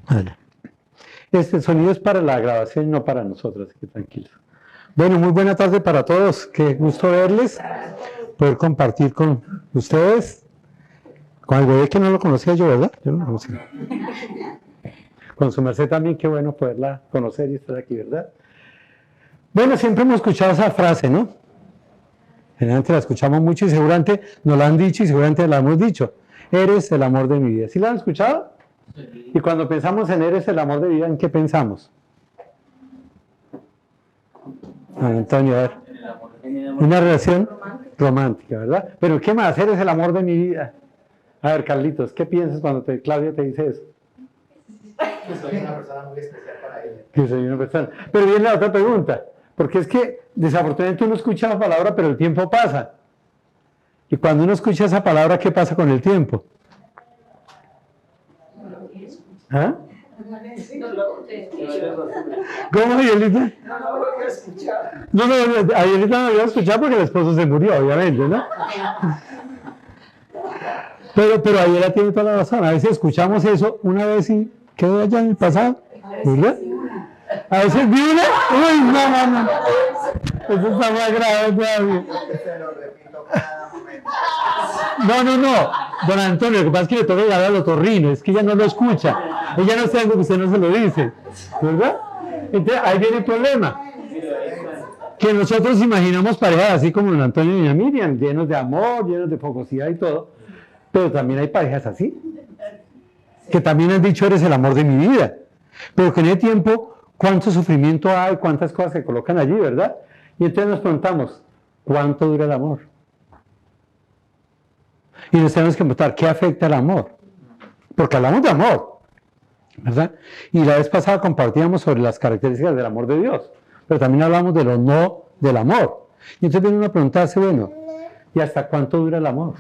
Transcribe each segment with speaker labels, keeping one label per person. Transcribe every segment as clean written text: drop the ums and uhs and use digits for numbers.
Speaker 1: Vale. Este sonido es para la grabación y no para nosotros, así que tranquilos. Bueno, muy buena tarde para todos. Qué gusto verles, poder compartir con ustedes. Con el bebé que no lo conocía yo, ¿verdad? Yo no lo conocía. Con su merced también, qué bueno poderla conocer y estar aquí, ¿verdad? Bueno, siempre hemos escuchado esa frase, ¿no? Generalmente la escuchamos mucho y seguramente nos la han dicho y seguramente la hemos dicho. Eres el amor de mi vida. ¿Sí la han escuchado? Sí. Y cuando pensamos en eres el amor de mi vida, ¿en qué pensamos? Antonio, a ver. Una relación romántica, ¿verdad? Pero ¿qué más? Eres el amor de mi vida. A ver, Carlitos, ¿qué piensas cuando Claudia te dice eso?
Speaker 2: Que soy una persona muy especial para ella.
Speaker 1: Que soy una persona. Pero viene la otra pregunta, porque es que desafortunadamente uno escucha la palabra, pero el tiempo pasa. Y cuando uno escucha esa palabra, ¿qué pasa con el tiempo? ¿Ah? ¿Cómo, Ayelita?
Speaker 2: No lo voy a escuchar.
Speaker 1: No, Ayelita no lo iba a escuchar porque el esposo se murió, obviamente, ¿no? Pero Ayela tiene toda la razón. A veces escuchamos eso una vez y quedó allá en el pasado, ¿verdad? A veces vi una. Uy, no. Eso está más grave todavía.
Speaker 2: Se lo repito cada momento.
Speaker 1: No. Don Antonio, lo que pasa es que le toca llegar al otorrino, es que ella no lo escucha. Ella no sabe que usted no se lo dice, ¿verdad? Entonces ahí viene el problema. Que nosotros imaginamos parejas así como don Antonio y doña Miriam, llenos de amor, llenos de fogosidad y todo. Pero también hay parejas así, que también han dicho eres el amor de mi vida. Pero que en el tiempo, cuánto sufrimiento hay, cuántas cosas se colocan allí, ¿verdad? Y entonces nos preguntamos, ¿cuánto dura el amor? Y nos tenemos que preguntar, ¿qué afecta el amor? Porque hablamos de amor, ¿verdad? Y la vez pasada compartíamos sobre las características del amor de Dios, pero también hablamos de lo no del amor. Y entonces viene uno a preguntarse, bueno, ¿y hasta cuánto dura el amor?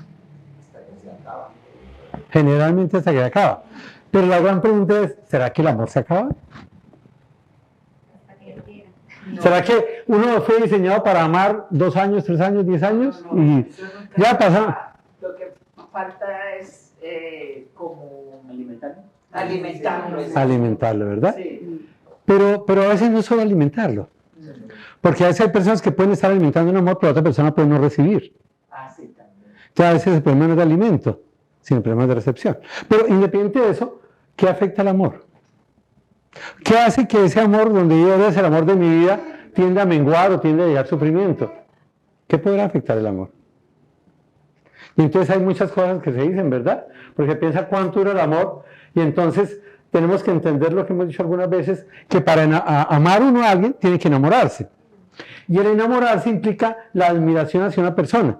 Speaker 1: Generalmente hasta que acaba. Pero la gran pregunta es, ¿será que el amor se acaba? ¿Será que uno fue diseñado para amar 2 años, 3 años, 10 años? Y ya pasaron.
Speaker 3: Lo que falta es como
Speaker 1: Alimentarlo, ¿verdad?
Speaker 3: Sí.
Speaker 1: Pero a veces no es solo alimentarlo. Porque a veces hay personas que pueden estar alimentando un amor, pero otra persona puede no recibir.
Speaker 3: Ah, sí, también.
Speaker 1: Entonces a veces el problema no es de alimento, sino el problema es de recepción. Pero independiente de eso, ¿qué afecta al amor? ¿Qué hace que ese amor, donde yo eres el amor de mi vida, tienda a menguar o tiende a llegar sufrimiento? ¿Qué podrá afectar el amor? Y entonces hay muchas cosas que se dicen, ¿verdad? Porque piensa cuánto dura el amor y entonces tenemos que entender lo que hemos dicho algunas veces, que para amar uno a alguien tiene que enamorarse. Y el enamorarse implica la admiración hacia una persona.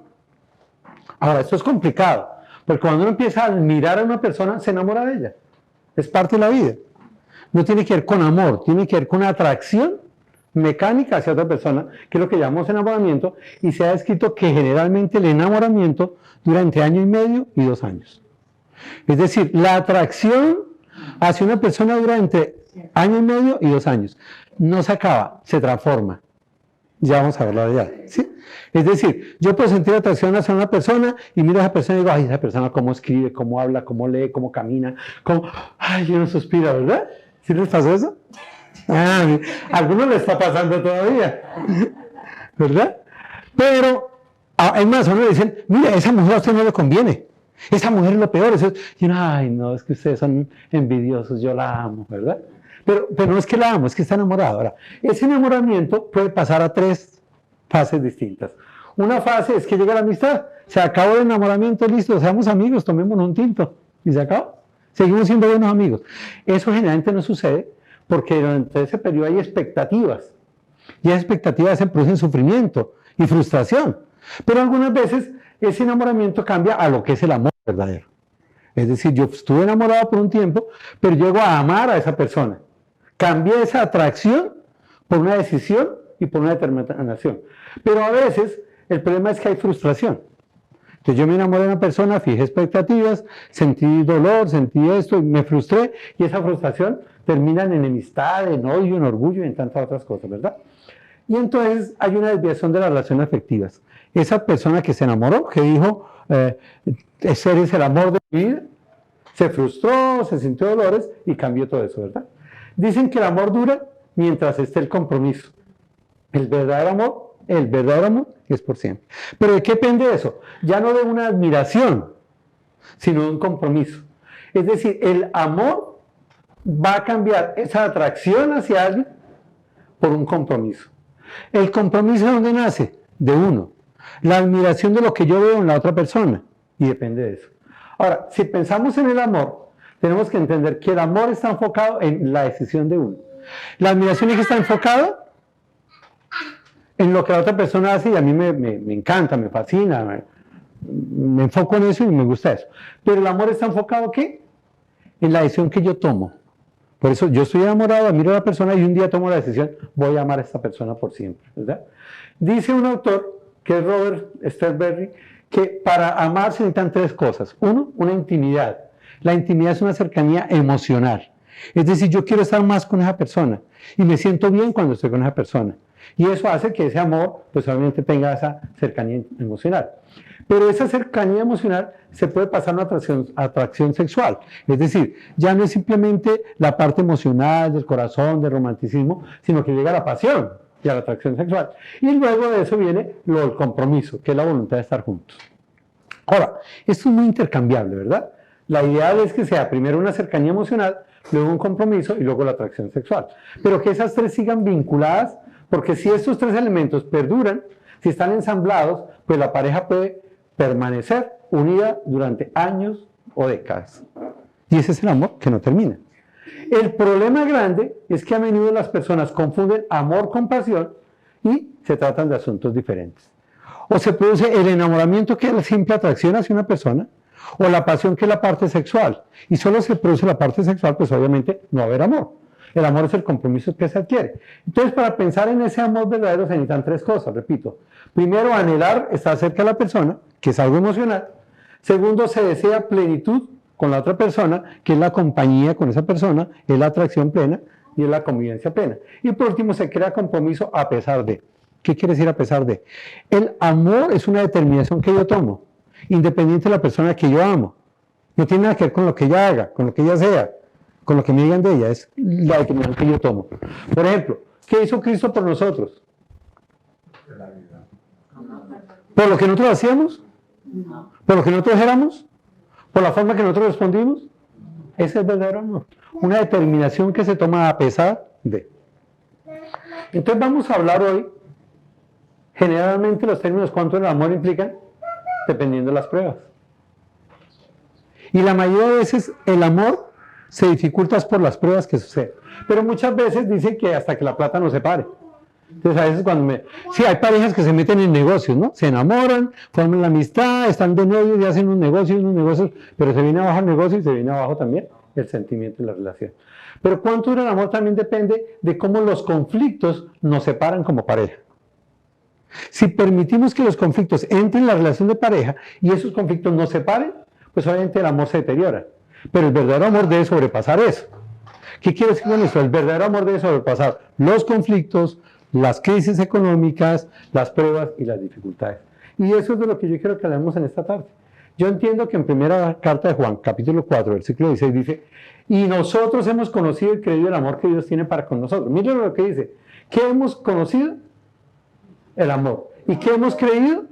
Speaker 1: Ahora, esto es complicado, porque cuando uno empieza a admirar a una persona, se enamora de ella. Es parte de la vida. No tiene que ver con amor, tiene que ver con atracción mecánica hacia otra persona, que es lo que llamamos enamoramiento, y se ha descrito que generalmente el enamoramiento dura entre 1 año y medio y 2 años. Es decir, la atracción hacia una persona dura entre 1 año y medio y 2 años. No se acaba, se transforma. Ya vamos a verlo allá, ¿sí? Es decir, yo puedo sentir atracción hacia una persona y miro a esa persona y digo, ay, esa persona cómo escribe, cómo habla, cómo lee, cómo camina, cómo... Ay, yo no suspiro, ¿verdad? ¿Sí les pasó eso? Ah, a algunos les está pasando todavía, ¿verdad? Pero, hay más, a uno le dicen, mira, esa mujer a usted no le conviene, esa mujer es lo peor, eso... Y uno, ay, no, es que ustedes son envidiosos, yo la amo, ¿verdad? Pero no es que la amo, es que está enamorado. Ahora, ese enamoramiento puede pasar a 3 fases distintas. Una fase es que llega la amistad, se acabó el enamoramiento, listo, seamos amigos, tomémonos un tinto, y se acabó. Seguimos siendo buenos amigos. Eso generalmente no sucede porque durante ese periodo hay expectativas. Y esas expectativas se producen sufrimiento y frustración. Pero algunas veces ese enamoramiento cambia a lo que es el amor verdadero. Es decir, yo estuve enamorado por un tiempo, pero llego a amar a esa persona. Cambié esa atracción por una decisión y por una determinación. Pero a veces el problema es que hay frustración. Entonces yo me enamoré de una persona, fijé expectativas, sentí dolor, sentí esto, me frustré y esa frustración termina en enemistad, en odio, en orgullo y en tantas otras cosas, ¿verdad? Y entonces hay una desviación de las relaciones afectivas. Esa persona que se enamoró, que dijo, ese es el amor de mi vida, Se frustró, se sintió dolores y cambió todo eso, ¿verdad? Dicen que el amor dura mientras esté el compromiso. El verdadero amor es por siempre. Pero ¿de qué depende eso? Ya no de una admiración, sino de un compromiso. Es decir, el amor va a cambiar esa atracción hacia alguien por un compromiso. ¿El compromiso de dónde nace? De uno. La admiración de lo que yo veo en la otra persona. Y depende de eso. Ahora, si pensamos en el amor, tenemos que entender que el amor está enfocado en la decisión de uno. La admiración es que está enfocada en lo que la otra persona hace y a mí me encanta, me fascina, me enfoco en eso y me gusta eso. Pero el amor está enfocado ¿qué? En la decisión que yo tomo. Por eso yo estoy enamorado, admiro a la persona y un día tomo la decisión, voy a amar a esta persona por siempre, ¿verdad? Dice un autor, que es Robert Sternberg, que para amar se necesitan tres cosas. Uno, una intimidad. La intimidad es una cercanía emocional. Es decir, yo quiero estar más con esa persona y me siento bien cuando estoy con esa persona. Y eso hace que ese amor, pues obviamente tenga esa cercanía emocional. Pero esa cercanía emocional se puede pasar a una atracción sexual. Es decir, ya no es simplemente la parte emocional del corazón, del romanticismo, sino que llega a la pasión y a la atracción sexual. Y luego de eso viene el compromiso, que es la voluntad de estar juntos. Ahora, esto es muy intercambiable, ¿verdad? La ideal es que sea primero una cercanía emocional, luego un compromiso y luego la atracción sexual. Pero que esas tres sigan vinculadas, porque si estos tres elementos perduran, si están ensamblados, pues la pareja puede permanecer unida durante años o décadas. Y ese es el amor que no termina. El problema grande es que a menudo las personas confunden amor con pasión y se tratan de asuntos diferentes. O se produce el enamoramiento, que es la simple atracción hacia una persona, o la pasión, que es la parte sexual. Y solo se produce la parte sexual, pues obviamente no va a haber amor. El amor es el compromiso que se adquiere. Entonces, para pensar en ese amor verdadero se necesitan tres cosas, repito. Primero, anhelar estar cerca de la persona, que es algo emocional. Segundo, se desea plenitud con la otra persona, que es la compañía con esa persona, es la atracción plena y es la convivencia plena. Y por último, se crea compromiso a pesar de. ¿Qué quiere decir a pesar de? El amor es una determinación que yo tomo, independiente de la persona que yo amo. No tiene nada que ver con lo que ella haga, con lo que ella sea, con lo que me digan de ella, es la determinación que yo tomo. Por ejemplo, ¿qué hizo Cristo por nosotros? ¿Por lo que nosotros hacíamos? ¿Por lo que nosotros éramos? ¿Por la forma que nosotros respondimos? Ese es el verdadero amor. Una determinación que se toma a pesar de. Entonces vamos a hablar hoy, generalmente los términos cuánto el amor implican, dependiendo de las pruebas. Y la mayoría de veces el amor se dificulta por las pruebas que suceden. Pero muchas veces dicen que hasta que la plata nos separe. Entonces a veces sí, hay parejas que se meten en negocios, ¿no? Se enamoran, forman la amistad, están de novios y hacen unos negocios, pero se viene abajo el negocio y se viene abajo también el sentimiento y la relación. Pero cuánto dura el amor también depende de cómo los conflictos nos separan como pareja. Si permitimos que los conflictos entren en la relación de pareja y esos conflictos nos separen, pues obviamente el amor se deteriora. Pero el verdadero amor debe sobrepasar eso. ¿Qué quiere decir con eso? El verdadero amor debe sobrepasar los conflictos, las crisis económicas, las pruebas y las dificultades. Y eso es de lo que yo quiero que hablemos en esta tarde. Yo entiendo que en primera carta de Juan, capítulo 4, versículo 16, dice, y nosotros hemos conocido y creído el amor que Dios tiene para con nosotros. Miren lo que dice. ¿Qué hemos conocido? El amor. ¿Y qué hemos creído?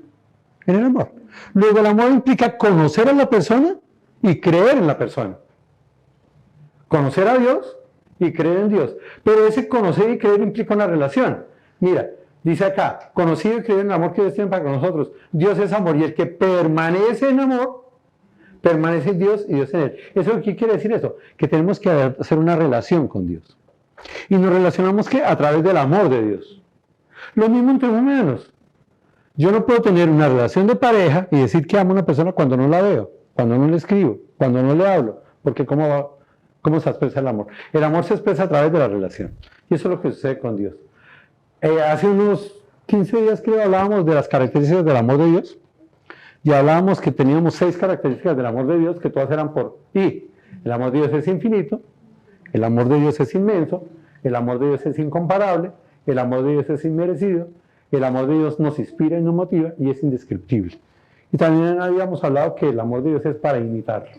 Speaker 1: En el amor. Luego el amor implica conocer a la persona y creer en la persona. Conocer a Dios y creer en Dios. Pero ese conocer y creer implica una relación. Mira, dice acá, conocido y creer en el amor que Dios tiene para con nosotros. Dios es amor y el que permanece en amor, permanece en Dios y Dios en él. ¿Eso qué quiere decir eso? Que tenemos que hacer una relación con Dios. Y nos relacionamos ¿qué? A través del amor de Dios. Lo mismo entre humanos. Yo no puedo tener una relación de pareja y decir que amo a una persona cuando no la veo, cuando no le escribo, cuando no le hablo, porque ¿cómo se expresa el amor? El amor se expresa a través de la relación. Y eso es lo que sucede con Dios. Hace unos 15 días creo hablábamos de las características del amor de Dios y hablábamos que teníamos 6 características del amor de Dios, que todas eran por I. El amor de Dios es infinito, el amor de Dios es inmenso, el amor de Dios es incomparable, el amor de Dios es inmerecido, el amor de Dios nos inspira y nos motiva y es indescriptible. Y también habíamos hablado que el amor de Dios es para imitarlo.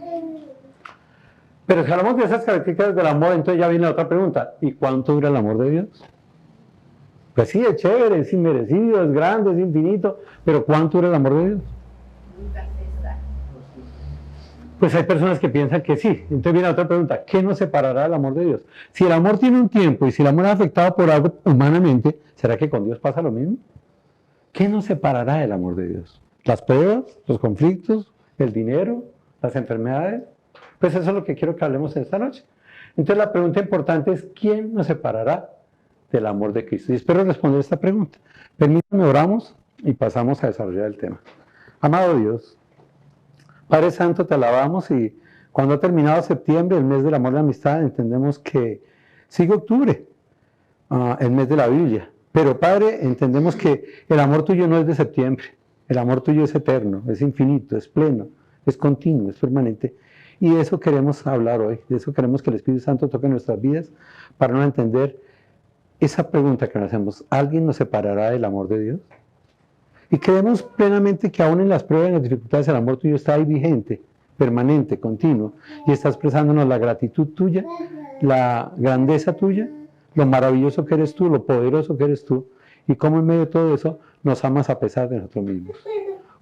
Speaker 1: Pero si hablamos de esas características del amor, entonces ya viene la otra pregunta. ¿Y cuánto dura el amor de Dios? Pues sí, es chévere, es inmerecido, es grande, es infinito, pero ¿cuánto dura el amor de Dios?
Speaker 3: Nunca cesa.
Speaker 1: Pues hay personas que piensan que sí. Entonces viene la otra pregunta, ¿qué nos separará del amor de Dios? Si el amor tiene un tiempo y si el amor es afectado por algo humanamente, ¿será que con Dios pasa lo mismo? ¿Qué nos separará del amor de Dios? ¿Las pruebas, los conflictos, el dinero, las enfermedades? Pues eso es lo que quiero que hablemos esta noche. Entonces la pregunta importante es, ¿quién nos separará del amor de Cristo? Y espero responder esta pregunta. Permítanme, oramos y pasamos a desarrollar el tema. Amado Dios, Padre Santo, te alabamos y cuando ha terminado septiembre, el mes del amor y la amistad, entendemos que sigue octubre, el mes de la Biblia. Pero Padre, entendemos que el amor tuyo no es de septiembre, el amor tuyo es eterno, es infinito, es pleno, es continuo, es permanente. Y de eso queremos hablar hoy, de eso queremos que el Espíritu Santo toque nuestras vidas para no entender esa pregunta que nos hacemos, ¿alguien nos separará del amor de Dios? Y creemos plenamente que aún en las pruebas y en las dificultades el amor tuyo está ahí vigente, permanente, continuo, y está expresándonos la gratitud tuya, la grandeza tuya, lo maravilloso que eres tú, lo poderoso que eres tú, y cómo en medio de todo eso nos amas a pesar de nosotros mismos.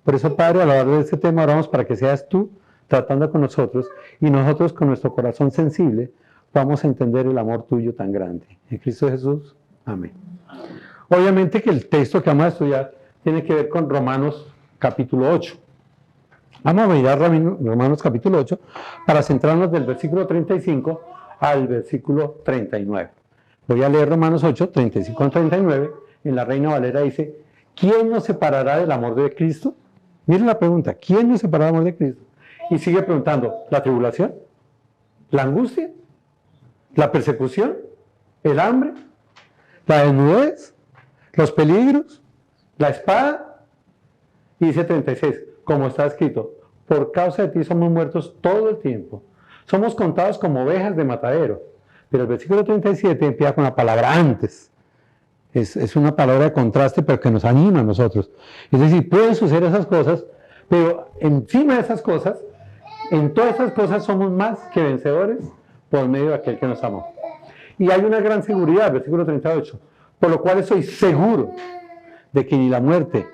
Speaker 1: Por eso, Padre, a lo largo de este tema oramos para que seas tú tratando con nosotros y nosotros con nuestro corazón sensible vamos a entender el amor tuyo tan grande. En Cristo Jesús, amén. Obviamente que el texto que vamos a estudiar tiene que ver con Romanos capítulo 8. Vamos a mirar Romanos capítulo 8 para centrarnos del versículo 35 al versículo 39. Voy a leer Romanos 8, 35 al 39. En la Reina Valera dice, ¿quién nos separará del amor de Cristo? Miren la pregunta, ¿quién nos separará del amor de Cristo? Y sigue preguntando, ¿la tribulación? ¿La angustia? ¿La persecución? ¿El hambre? ¿La desnudez? ¿Los peligros? ¿La espada? Y dice 36, como está escrito, por causa de ti somos muertos todo el tiempo. Somos contados como ovejas de matadero. Pero el versículo 37 empieza con la palabra antes. Es una palabra de contraste, pero que nos anima a nosotros. Es decir, pueden suceder esas cosas, pero encima de esas cosas, en todas esas cosas somos más que vencedores por medio de aquel que nos amó. Y hay una gran seguridad, versículo 38, por lo cual soy seguro de que ni la muerte,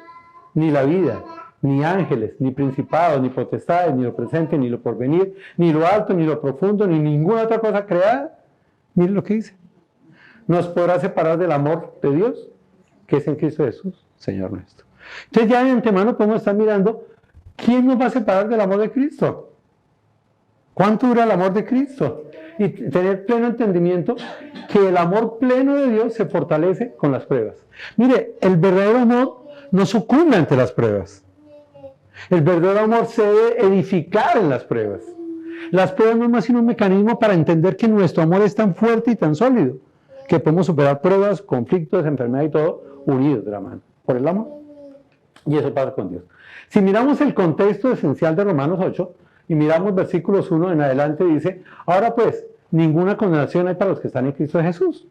Speaker 1: ni la vida, ni ángeles, ni principados, ni potestades, ni lo presente, ni lo porvenir, ni lo alto, ni lo profundo, ni ninguna otra cosa creada, miren lo que dice, nos podrá separar del amor de Dios, que es en Cristo Jesús, Señor nuestro. Entonces ya de antemano podemos estar mirando, ¿quién nos va a separar del amor de Cristo? ¿Cuánto dura el amor de Cristo? Y tener pleno entendimiento que el amor pleno de Dios se fortalece con las pruebas. Mire, el verdadero amor no sucumbe ante las pruebas. El verdadero amor se debe edificar en las pruebas. Las pruebas no es más sino un mecanismo para entender que nuestro amor es tan fuerte y tan sólido que podemos superar pruebas, conflictos, enfermedad y todo unidos de la mano por el amor. Y eso pasa con Dios. Si miramos el contexto esencial de Romanos 8 y miramos versículos 1 en adelante, dice, ahora pues, ninguna condenación hay para los que están en Cristo Jesús.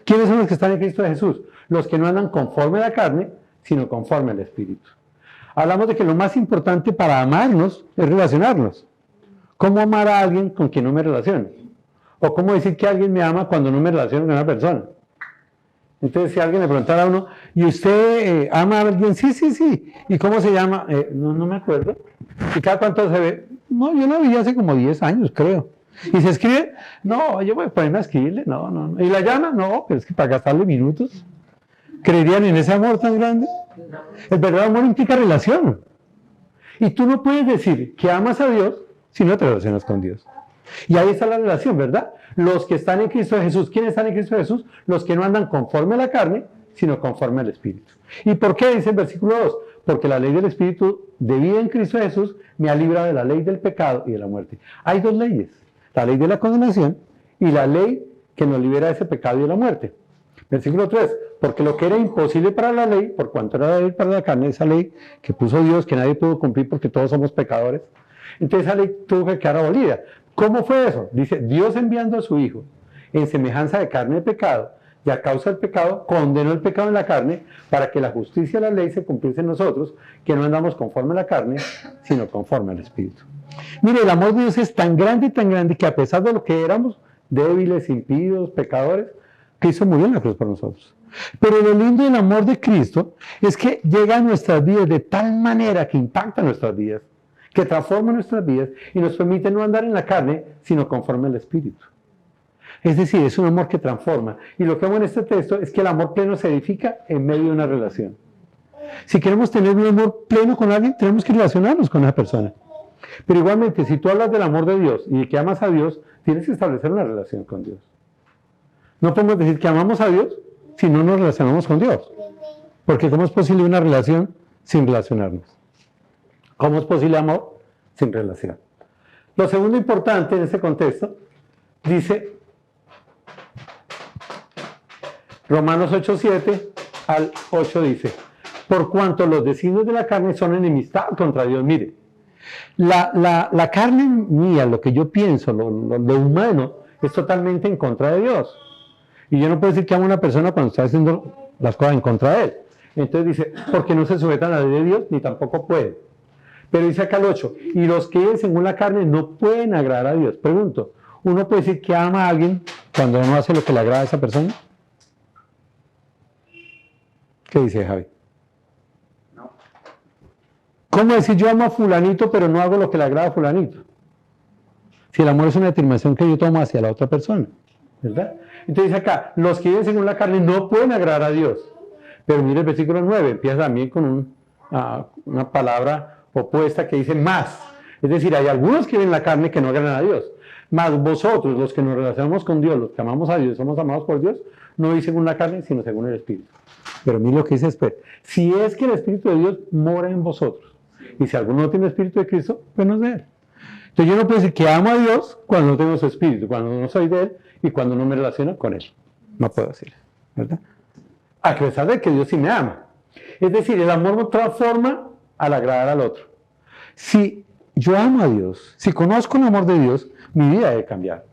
Speaker 1: ¿Quiénes son los que están en Cristo Jesús? Los que no andan conforme a la carne, sino conforme al Espíritu. Hablamos de que lo más importante para amarnos es relacionarnos. ¿Cómo amar a alguien con quien no me relaciono? O cómo decir que alguien me ama cuando no me relaciono con una persona. Entonces, si alguien le preguntara a uno, ¿y usted ama a alguien? Sí, sí, sí. ¿Y cómo se llama? No me acuerdo. ¿Y cada cuánto se ve? No, yo la vi hace como 10 años, creo. ¿Y se escribe? No, yo voy a ponerme a escribirle. No. ¿Y la llama? No, pero es que para gastarle minutos. ¿Creerían en ese amor tan grande? El verdadero amor implica relación. Y tú no puedes decir que amas a Dios si no te relacionas con Dios. Y ahí está la relación, ¿verdad? Los que están en Cristo Jesús. ¿Quiénes están en Cristo Jesús? Los que no andan conforme a la carne, sino conforme al Espíritu. ¿Y por qué? Dice el versículo 2. Porque la ley del Espíritu de vida en Cristo Jesús me ha librado de la ley del pecado y de la muerte. Hay dos leyes. La ley de la condenación y la ley que nos libera de ese pecado y de la muerte. Versículo 3. Porque lo que era imposible para la ley, por cuanto era débil para la carne, esa ley que puso Dios, que nadie pudo cumplir porque todos somos pecadores, entonces esa ley tuvo que quedar abolida. ¿Cómo fue eso? Dice, Dios enviando a su Hijo en semejanza de carne de pecado, y a causa del pecado, condenó el pecado en la carne para que la justicia de la ley se cumpliese en nosotros, que no andamos conforme a la carne, sino conforme al Espíritu. Mire, el amor de Dios es tan grande que a pesar de lo que éramos, débiles, impíos, pecadores, Cristo murió en la cruz por nosotros. Pero lo lindo del amor de Cristo es que llega a nuestras vidas de tal manera que impacta nuestras vidas, que transforma nuestras vidas y nos permite no andar en la carne, sino conforme al Espíritu. Es decir, es un amor que transforma. Y lo que hago en este texto es que el amor pleno se edifica en medio de una relación. Si queremos tener un amor pleno con alguien, tenemos que relacionarnos con esa persona. Pero igualmente, si tú hablas del amor de Dios y de que amas a Dios, tienes que establecer una relación con Dios. No podemos decir que amamos a Dios si no nos relacionamos con Dios. Porque ¿cómo es posible una relación sin relacionarnos? ¿Cómo es posible amor sin relación? Lo segundo importante en ese contexto, dice Romanos 8:7 al 8 dice, por cuanto los designios de la carne son enemistad contra Dios. Mire, la carne mía, lo que yo pienso, lo humano, es totalmente en contra de Dios. Y yo no puedo decir que amo a una persona cuando está haciendo las cosas en contra de Él. Entonces dice, porque no se sujetan a la ley de Dios, ni tampoco pueden. Pero dice acá el 8, y los que viven según la carne no pueden agradar a Dios. Pregunto, ¿uno puede decir que ama a alguien cuando no hace lo que le agrada a esa persona? ¿Qué dice Javi?
Speaker 2: No.
Speaker 1: ¿Cómo decir yo amo a fulanito pero no hago lo que le agrada a fulanito? Si el amor es una determinación que yo tomo hacia la otra persona, ¿verdad? Entonces dice acá, los que viven según la carne no pueden agradar a Dios. Pero mire el versículo 9, empieza también con una palabra opuesta que dice más. Es decir, hay algunos que viven en la carne que no agradan a Dios. Mas vosotros, los que nos relacionamos con Dios, los que amamos a Dios, somos amados por Dios, no vivís según la carne, sino según el Espíritu. Pero mire lo que dice después. Si es que el Espíritu de Dios mora en vosotros. Y si alguno no tiene el Espíritu de Cristo, pues no es de Él. Entonces yo no puedo decir que amo a Dios cuando no tengo su Espíritu, cuando no soy de Él y cuando no me relaciono con Él. No puedo decir, ¿verdad? A pesar de que Dios sí me ama. Es decir, el amor me transforma al agradar al otro. Si yo amo a Dios, si conozco el amor de Dios, mi vida debe cambiar.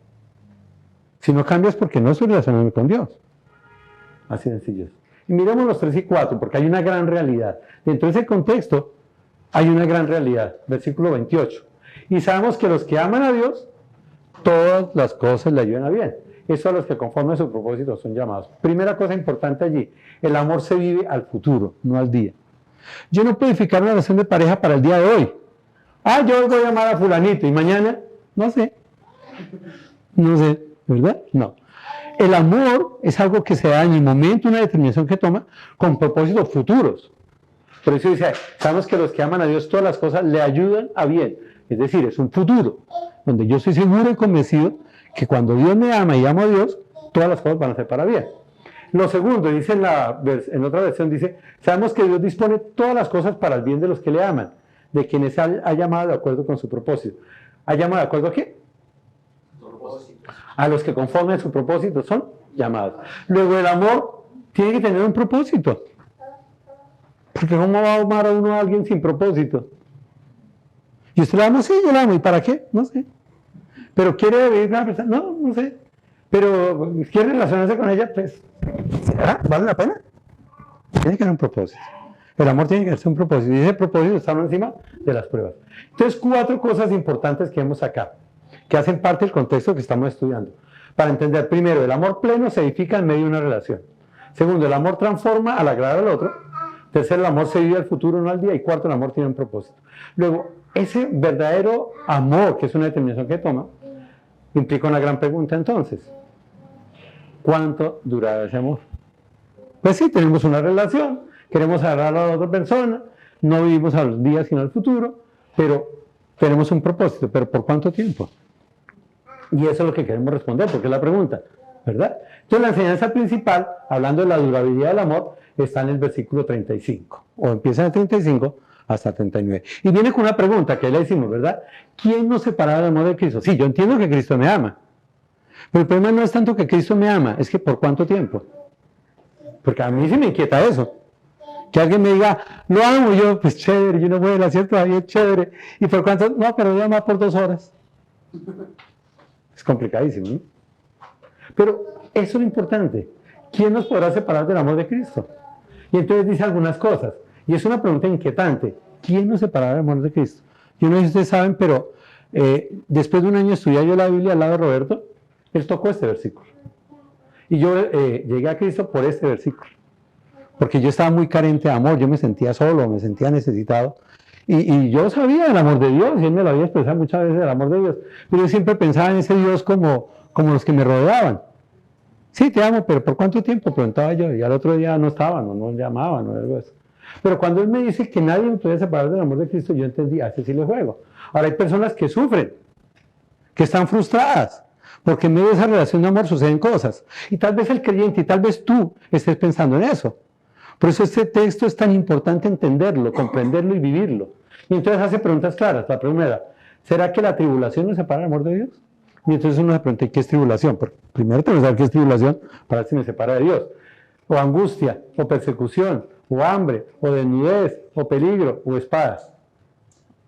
Speaker 1: Si no cambia es porque no estoy relacionándome con Dios. Así de sencillo. Y miremos los 3 y 4, porque hay una gran realidad. Dentro de ese contexto, hay una gran realidad. Versículo 28. Y sabemos que los que aman a Dios, todas las cosas le ayudan a bien. Eso a los que conforme a su propósito son llamados. Primera cosa importante allí, el amor se vive al futuro, no al día. Yo no puedo edificar una relación de pareja para el día de hoy. Yo voy a amar a fulanito y mañana, no sé, ¿verdad? No. El amor es algo que se da en el momento, una determinación que toma con propósitos futuros. Por eso dice, sabemos que los que aman a Dios todas las cosas le ayudan a bien. Es decir, es un futuro, donde yo estoy seguro y convencido que cuando Dios me ama y amo a Dios, todas las cosas van a ser para bien. Lo segundo, dice en otra versión, dice, sabemos que Dios dispone todas las cosas para el bien de los que le aman, de quienes ha llamado de acuerdo con su propósito. ¿Ha llamado de acuerdo a qué? A los que conforme a su propósito son llamados. Luego el amor tiene que tener un propósito. Porque ¿cómo va a amar a uno a alguien sin propósito? ¿Y usted la ama? Sí, yo la amo. ¿Y para qué? No sé. ¿Pero quiere vivir con una persona? No, no sé. ¿Pero quiere relacionarse con ella? Pues, ¿será? ¿Vale la pena? Tiene que haber un propósito. El amor tiene que ser un propósito. Y ese propósito está encima de las pruebas. Entonces, 4 cosas importantes que vemos acá, que hacen parte del contexto que estamos estudiando. Para entender, primero, el amor pleno se edifica en medio de una relación. Segundo, el amor transforma al agradar al otro. Tercero, el amor se vive al futuro, no al día. Y cuarto, el amor tiene un propósito. Luego, ese verdadero amor, que es una determinación que toma, implica una gran pregunta entonces. ¿Cuánto durará ese amor? Pues sí, tenemos una relación, queremos agradar a la otra persona, no vivimos a los días sino al futuro, pero tenemos un propósito. ¿Pero por cuánto tiempo? Y eso es lo que queremos responder, porque es la pregunta, ¿verdad? Entonces la enseñanza principal, hablando de la durabilidad del amor, está en el versículo 35, o empieza en el 35 hasta 39. Y viene con una pregunta que le decimos, ¿verdad? ¿Quién nos separará del amor de Cristo? Sí, yo entiendo que Cristo me ama, pero el problema no es tanto que Cristo me ama, es que ¿por cuánto tiempo? Porque a mí sí me inquieta eso. Que alguien me diga, lo amo, yo, pues chévere, yo no voy a la cierta todavía, chévere. ¿Y por cuánto? No, pero voy a amar por 2 horas. Es complicadísimo, ¿no? Pero eso es lo importante. ¿quién nos podrá separar del amor de Cristo? Y entonces dice algunas cosas. Y es una pregunta inquietante. ¿Quién nos separará del amor de Cristo? Yo no sé si ustedes saben, pero después de un año estudiar yo la Biblia al lado de Roberto, él tocó este versículo. Y yo llegué a Cristo por este versículo. Porque yo estaba muy carente de amor, yo me sentía solo, me sentía necesitado. Y yo sabía del amor de Dios, y él me lo había expresado muchas veces, el amor de Dios. Pero yo siempre pensaba en ese Dios como los que me rodeaban. Sí, te amo, pero ¿por cuánto tiempo? Preguntaba yo, y al otro día no estaban, o no llamaban, o algo así. Pero cuando él me dice que nadie me puede separar del amor de Cristo, yo entendí, a ese sí le juego. Ahora hay personas que sufren, que están frustradas, porque en medio de esa relación de amor suceden cosas. Y tal vez el creyente, y tal vez tú estés pensando en eso. Por eso este texto es tan importante entenderlo, comprenderlo y vivirlo. Y entonces hace preguntas claras. La primera, ¿será que la tribulación nos separa del amor de Dios? Y entonces uno se pregunta, ¿qué es tribulación? Porque primero tengo que saber qué es tribulación para ver si me separa de Dios. O angustia, o persecución, o hambre, o desnudez, o peligro, o espadas.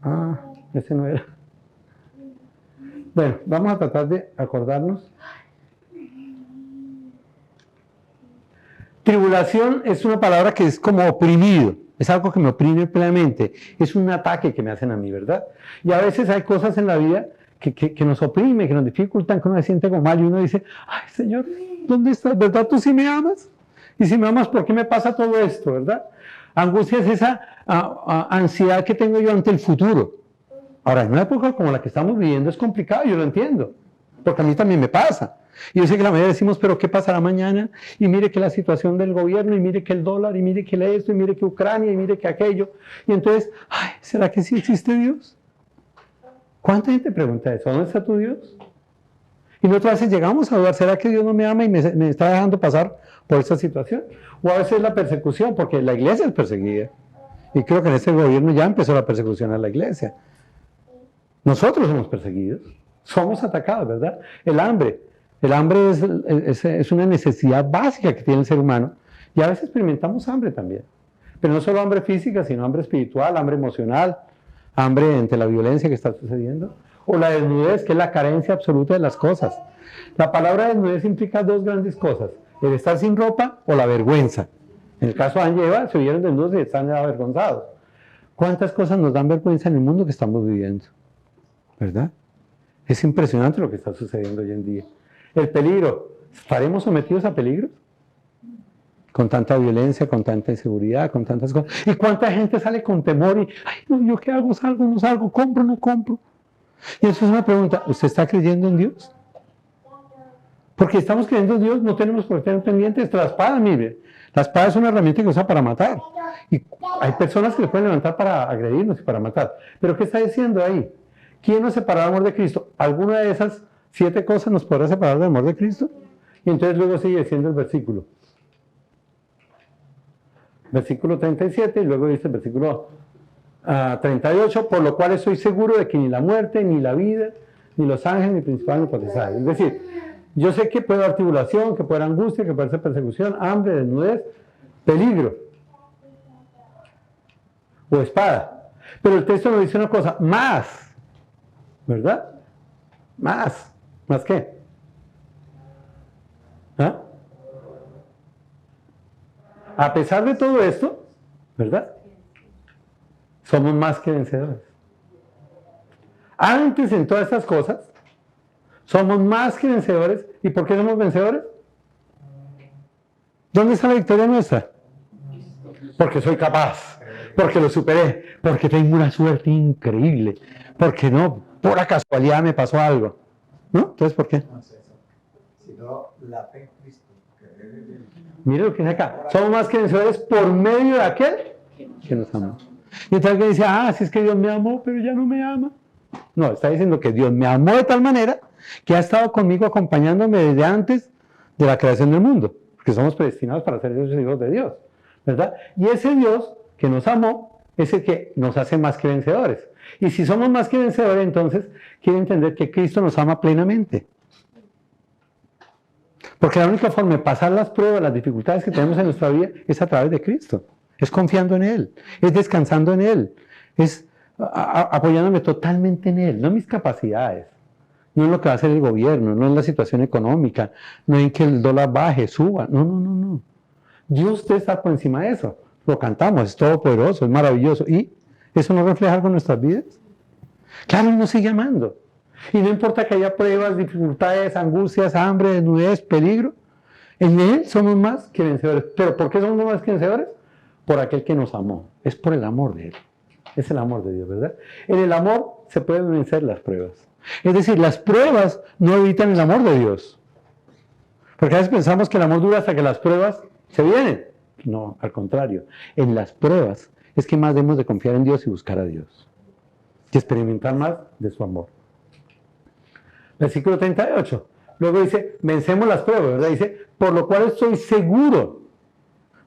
Speaker 1: Ah, ese no era. Bueno, vamos a tratar de acordarnos. Tribulación es una palabra que es como oprimido, es algo que me oprime plenamente, es un ataque que me hacen a mí, ¿verdad? Y a veces hay cosas en la vida que nos oprimen, que nos dificultan, que uno se siente como mal y uno dice, ay Señor, ¿dónde estás? ¿Verdad tú sí me amas? Y si me amas, ¿por qué me pasa todo esto, verdad? Angustia es esa ansiedad que tengo yo ante el futuro. Ahora, en una época como la que estamos viviendo es complicado, yo lo entiendo, porque a mí también me pasa. Y yo sé que la mayoría decimos, pero ¿qué pasará mañana? Y mire que la situación del gobierno, y mire que el dólar, y mire que esto, y mire que Ucrania, y mire que aquello. Y entonces, ay, ¿será que sí existe Dios? ¿Cuánta gente pregunta eso? ¿Dónde está tu Dios? Y nosotros a veces llegamos a dudar, ¿será que Dios no me ama y me está dejando pasar por esta situación? O a veces la persecución, porque la iglesia es perseguida. Y creo que en este gobierno ya empezó la persecución a la iglesia. Nosotros somos perseguidos, somos atacados, ¿verdad? El hambre es una necesidad básica que tiene el ser humano y a veces experimentamos hambre también. Pero no solo hambre física, sino hambre espiritual, hambre emocional, hambre ante la violencia que está sucediendo, o la desnudez, que es la carencia absoluta de las cosas. La palabra desnudez implica dos grandes cosas, el estar sin ropa o la vergüenza. En el caso de Adán y Eva, se vieron desnudos y están avergonzados. ¿Cuántas cosas nos dan vergüenza en el mundo que estamos viviendo? ¿Verdad? Es impresionante lo que está sucediendo hoy en día. El peligro, ¿estaremos sometidos a peligros? Con tanta violencia, con tanta inseguridad, con tantas cosas. ¿Y cuánta gente sale con temor y, ay, no, ¿yo qué hago? ¿Salgo, no salgo? ¿Compro, no compro? Y eso es una pregunta, ¿usted está creyendo en Dios? Porque estamos creyendo en Dios, no tenemos por qué tener pendientes. La espada, mire, la espada es una herramienta que usa para matar. Y hay personas que le pueden levantar para agredirnos y para matar. ¿Pero qué está diciendo ahí? ¿Quién nos separará del amor de Cristo? ¿Alguna de esas 7 cosas nos podrá separar del amor de Cristo? Y entonces luego sigue diciendo el versículo. Versículo 37 y luego dice el versículo 38, por lo cual estoy seguro de que ni la muerte, ni la vida, ni los ángeles, ni principales, ni potestades. Es decir, yo sé que puede haber tribulación, que puede haber angustia, que puede ser persecución, hambre, desnudez, peligro o espada. Pero el texto nos dice una cosa, más, ¿verdad? Más. ¿Más qué? ¿Ah? A pesar de todo esto, ¿verdad? Somos más que vencedores. Antes en todas estas cosas, somos más que vencedores. ¿Y por qué somos vencedores? ¿Dónde está la victoria nuestra? Porque soy capaz, porque lo superé, porque tengo una suerte increíble, porque no, por casualidad me pasó algo. ¿No? Entonces, ¿por qué?
Speaker 2: No es eso, sino la fe en Cristo.
Speaker 1: Mire lo que dice acá. Somos más que vencedores por medio de aquel que nos amó. Y entonces alguien dice, si es que Dios me amó, pero ya no me ama. No, está diciendo que Dios me amó de tal manera que ha estado conmigo acompañándome desde antes de la creación del mundo. Porque somos predestinados para ser esos hijos de Dios, ¿verdad? Y ese Dios que nos amó es el que nos hace más que vencedores. Y si somos más que vencedores, entonces quiere entender que Cristo nos ama plenamente. Porque la única forma de pasar las pruebas, las dificultades que tenemos en nuestra vida es a través de Cristo. Es confiando en Él, es descansando en Él, es apoyándome totalmente en Él, no en mis capacidades. No en lo que va a hacer el gobierno, no en la situación económica, no en que el dólar baje, suba. No, no, no, no. Dios usted está por encima de eso. Lo cantamos, es todopoderoso, es maravilloso. ¿Y eso no refleja algo en nuestras vidas? Claro, Él nos sigue amando. Y no importa que haya pruebas, dificultades, angustias, hambre, desnudez, peligro. En Él somos más que vencedores. ¿Pero por qué somos más que vencedores? Por aquel que nos amó. Es por el amor de Él. Es el amor de Dios, ¿verdad? En el amor se pueden vencer las pruebas. Es decir, las pruebas no evitan el amor de Dios. Porque a veces pensamos que el amor dura hasta que las pruebas se vienen. No, al contrario. En las pruebas es que más debemos de confiar en Dios y buscar a Dios. Y experimentar más de su amor. Versículo 38. Luego dice, vencemos las pruebas, ¿verdad? Dice, por lo cual estoy seguro.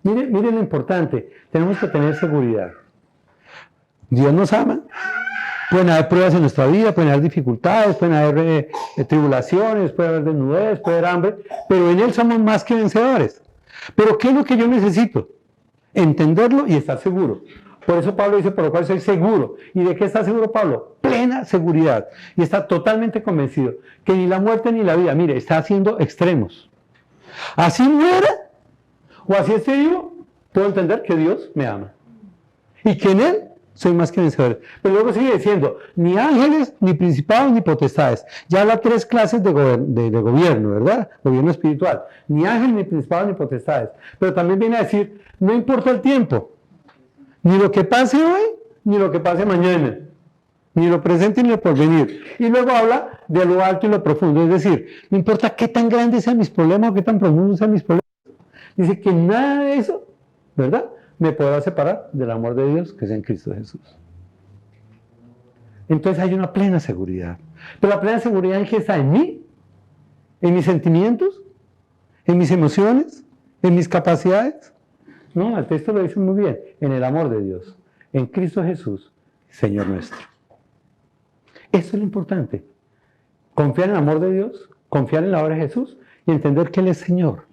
Speaker 1: Miren lo importante. Tenemos que tener seguridad. Dios nos ama. Pueden haber pruebas en nuestra vida, pueden haber dificultades, pueden haber tribulaciones, puede haber desnudez, puede haber hambre, pero en Él somos más que vencedores. Pero ¿qué es lo que yo necesito? Entenderlo y estar seguro. Por eso Pablo dice, por lo cual soy seguro. ¿Y de qué está seguro Pablo? Plena seguridad. Y está totalmente convencido que ni la muerte ni la vida, mire, está haciendo extremos. Así muera o así esté vivo, puedo entender que Dios me ama. Y que en Él soy más que vencedor. Pero luego sigue diciendo, ni ángeles, ni principados, ni potestades. Ya habla tres clases de gobierno, ¿verdad? Gobierno espiritual. Ni ángeles, ni principados, ni potestades. Pero también viene a decir, no importa el tiempo. Ni lo que pase hoy, ni lo que pase mañana. Ni lo presente, ni lo porvenir. Y luego habla de lo alto y lo profundo. Es decir, no importa qué tan grandes sean mis problemas o qué tan profundos sean mis problemas. Dice que nada de eso, ¿verdad?, me podrá separar del amor de Dios que es en Cristo Jesús. Entonces hay una plena seguridad. Pero la plena seguridad en que está en mí, en mis sentimientos, en mis emociones, en mis capacidades. No, el texto lo dice muy bien, en el amor de Dios, en Cristo Jesús, Señor nuestro. Eso es lo importante. Confiar en el amor de Dios, confiar en la obra de Jesús y entender que Él es Señor.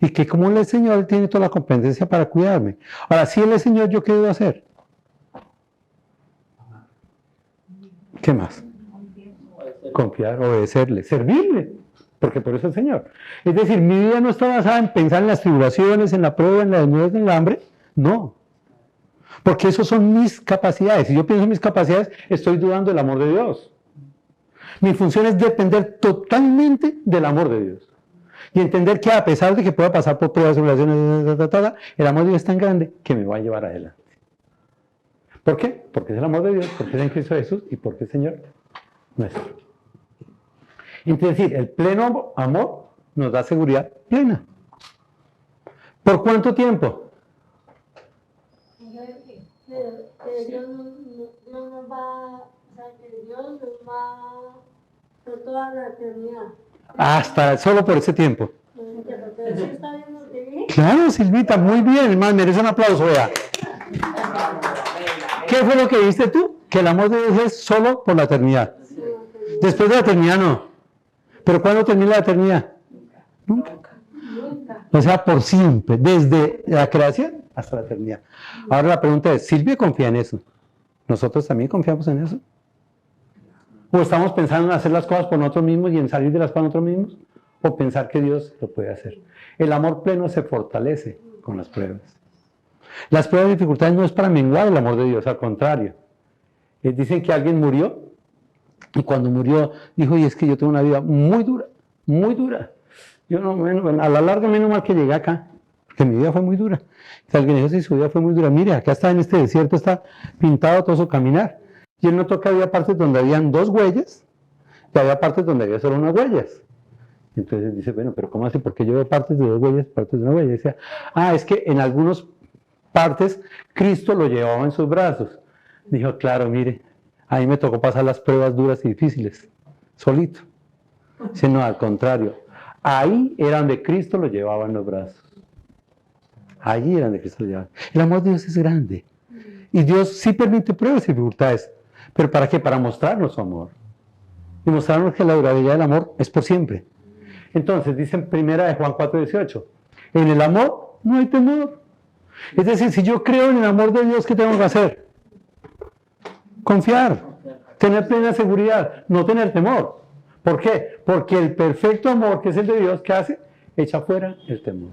Speaker 1: Y que como Él es Señor, Él tiene toda la competencia para cuidarme. Ahora, si Él es Señor, ¿yo qué debo hacer? ¿Qué más? Confiar, obedecerle, servirle, porque por eso es Señor. Es decir, mi vida no está basada en pensar en las tribulaciones, en la prueba, en la desnudez, en el hambre. No. Porque eso son mis capacidades. Si yo pienso en mis capacidades, estoy dudando del amor de Dios. Mi función es depender totalmente del amor de Dios. Y entender que a pesar de que pueda pasar por pruebas, tribulaciones, el amor de Dios es tan grande que me va a llevar adelante. ¿Por qué? Porque es el amor de Dios, porque es en Cristo Jesús y porque es Señor nuestro. Entonces, decir, el pleno amor nos da seguridad plena. ¿Por cuánto tiempo?
Speaker 4: Dios no nos va, o sea, que Dios nos va por toda la eternidad.
Speaker 1: Hasta solo por ese tiempo.
Speaker 4: Pero sí está viendo TV.
Speaker 1: Claro, Silvita, muy bien, hermano, merece un aplauso, vea. ¿Qué fue lo que viste tú? Que el amor de Dios es solo por la eternidad. Después de la eternidad no. ¿Pero cuándo termina la eternidad? Nunca. O sea, por siempre, desde la creación hasta la eternidad. Ahora la pregunta es, ¿Silvia confía en eso? ¿Nosotros también confiamos en eso? ¿O estamos pensando en hacer las cosas por nosotros mismos y en salir de las cosas nosotros mismos? ¿O pensar que Dios lo puede hacer? El amor pleno se fortalece con las pruebas. Las pruebas y dificultades no es para menguar el amor de Dios, al contrario. Dicen que alguien murió y cuando murió dijo, y es que yo tengo una vida muy dura, muy dura. Yo no, a la larga menos mal que llegué acá, porque mi vida fue muy dura. Y alguien dijo, sí, su vida fue muy dura. Mire, acá está en este desierto, está pintado todo su caminar. Y él notó que había partes donde habían 2 huellas y había partes donde había solo 1 huellas. Entonces dice, bueno, pero ¿cómo así? Porque yo veo partes de 2 huellas, partes de 1 huella. Y decía, es que en algunas partes Cristo lo llevaba en sus brazos. Dijo, claro, mire, a mí me tocó pasar las pruebas duras y difíciles, solito. Dice, no, al contrario, ahí era donde Cristo lo llevaba en los brazos. Allí era donde Cristo lo llevaba. El amor de Dios es grande. Y Dios sí permite pruebas y dificultades. ¿Pero para qué? Para mostrarnos su amor. Y mostrarnos que la durabilidad del amor es por siempre. Entonces, dice en 1 Juan 4:18, en el amor no hay temor. Es decir, si yo creo en el amor de Dios, ¿qué tengo que hacer? Confiar, tener plena seguridad, no tener temor. ¿Por qué? Porque el perfecto amor, que es el de Dios, ¿qué hace? Echa fuera el temor.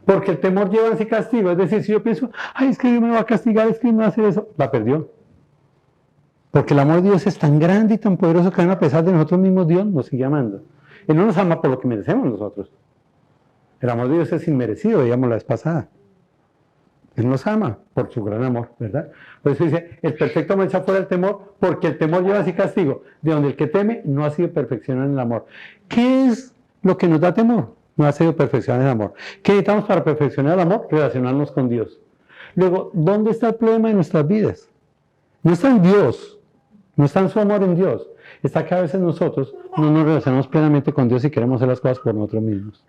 Speaker 1: Porque el temor lleva en sí castigo. Es decir, si yo pienso, ay, es que Dios me va a castigar, es que Dios me va a hacer eso, la perdió. Porque el amor de Dios es tan grande y tan poderoso que aún a pesar de nosotros mismos, Dios nos sigue amando. Él no nos ama por lo que merecemos nosotros. El amor de Dios es inmerecido, digamos la vez pasada. Él nos ama por su gran amor, ¿verdad? Por eso dice, el perfecto amor echa fuera el temor, porque el temor lleva así castigo, de donde el que teme no ha sido perfeccionado en el amor. ¿Qué es lo que nos da temor? No ha sido perfeccionado en el amor. ¿Qué necesitamos para perfeccionar el amor? Relacionarnos con Dios. Luego, ¿dónde está el problema de nuestras vidas? No está en Dios, no está en su amor en Dios. Está que a veces nosotros no nos relacionamos plenamente con Dios y queremos hacer las cosas por nosotros mismos.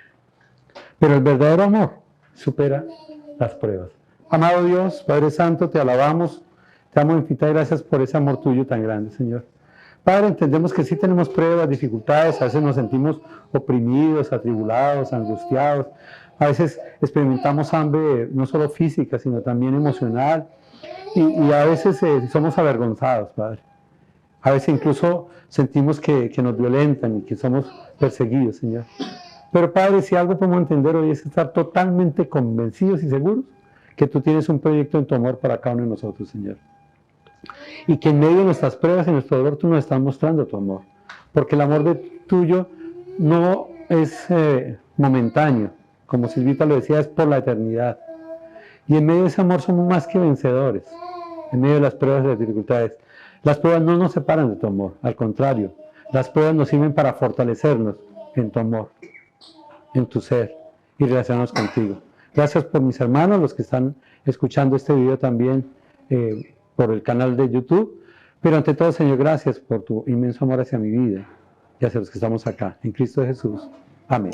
Speaker 1: Pero el verdadero amor supera las pruebas. Amado Dios, Padre Santo, te alabamos, te amo infinita gracias por ese amor tuyo tan grande, Señor. Padre, entendemos que sí tenemos pruebas, dificultades, a veces nos sentimos oprimidos, atribulados, angustiados, a veces experimentamos hambre no solo física, sino también emocional, y a veces somos avergonzados, Padre. A veces incluso sentimos que nos violentan y que somos perseguidos, Señor. Pero Padre, si algo podemos entender hoy es estar totalmente convencidos y seguros que tú tienes un proyecto en tu amor para cada uno de nosotros, Señor. Y que en medio de nuestras pruebas y nuestro dolor tú nos estás mostrando tu amor. Porque el amor tuyo no es momentáneo, como Silvita lo decía, es por la eternidad. Y en medio de ese amor somos más que vencedores, en medio de las pruebas y las dificultades. Las pruebas no nos separan de tu amor, al contrario, las pruebas nos sirven para fortalecernos en tu amor, en tu ser y relacionarnos contigo. Gracias por mis hermanos, los que están escuchando este video también por el canal de YouTube. Pero ante todo, Señor, gracias por tu inmenso amor hacia mi vida y hacia los que estamos acá. En Cristo Jesús. Amén.